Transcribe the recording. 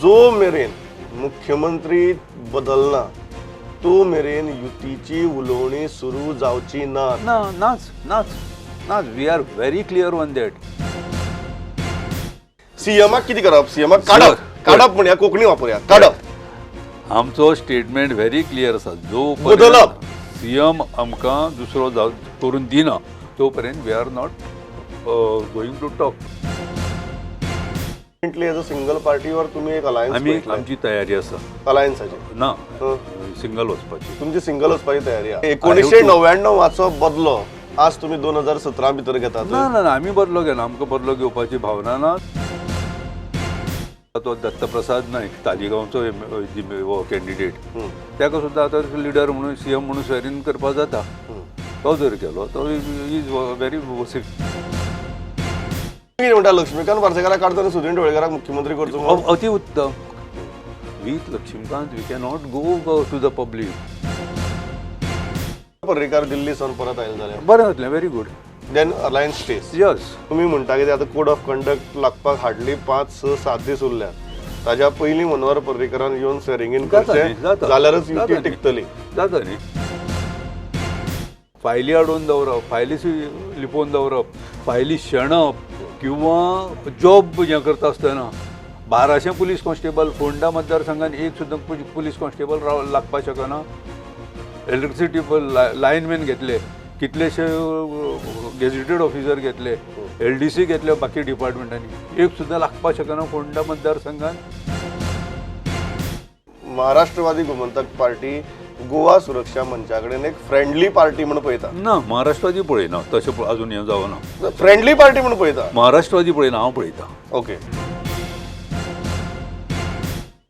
जो मेरेन मुख्यमंत्री बदलना तो मेरेन युतीची उलोवणी सुरू जावची ना. ना नाच नाच नाच we are very clear on that. सीएमाक कितें करप, सीएमाक काडप काडप म्हणया, कोंकणी वापरया, काडप. आमचो स्टेटमेंट व्हेरी क्लियर आसा. जो बदलप. सीएम आमकां दुसरो करून दिना तो पर्यंत we are not going to talk. As a single पार्टीवर तुम्ही एक आमी अलायन्स आमची तयारी आसा. अलायन्साची ना सिंगल वचपाची. तुमची सिंगल वचपाची तयारी आहे. 1999 बदलो आज तुम्ही 2017 भितर घेतात. ना ना ना आमी बदलो घेना. आमकां बदलो घेवपाची भावना ना. तो दत्तप्रसाद नायक तालिगांवचो कॅन्डिडेट ताका सुद्दां आतां लिडर म्हणून सीएम म्हणून स्वेरीन करपाक जाता. तो जर केलो तो इज व्हेरी वसीफ. म्हणटा लक्ष्मीकांत पार्सेकाराक काडटना सुदीन ढवळेकाराक मुख्यमंत्री करचो. अति उत्तम. With Laxmikant we cannot go to the public. Parrikar Delhi सावन परत आयले जाल्यार बरें जातलें. Very good. Then alliance stays. Yes. तुम्ही म्हणटा की आता कोड ऑफ कंडक्ट लागपाक हार्डली 5-6-7 दीस उरल्या. ताज्या पयलीं मनोहर पर्रीकरान येवन स्वेरिंग करचें जाल्यारच युती टिकतली. जाता न्ही. फायली हाडून दवरप, फायली लिपोवन दवरप, फायली शेणप किंवा जॉब हें करता आसतना 1200 पुलीस कॉन्स्टेबल फोंडा मतदारसंघात एक सुद्दां पुलीस कॉन्स्टेबल लागपाक शकना. इलेक्ट्रिसिटी लायनमॅन घेतले, कितलेशे गेझेटेड ऑफिसर घेतले, LDC घेतले बाकी डिपार्टमेंटांनी, एक सुद्दां लागपाक शकना फोंडा मतदारसंघात. महाराष्ट्रवादी गोमंतक पार्टी गोवा सुरक्षा मंचा कडेन एक फ्रेंडली पार्टी म्हणून पळयता. ना महाराष्ट्रवादी पळयना. तशें अजून हें जावना. फ्रेंडली पार्टी म्हणून पळयता. महाराष्ट्रवादी पळयना, हांव पळयता. ओके.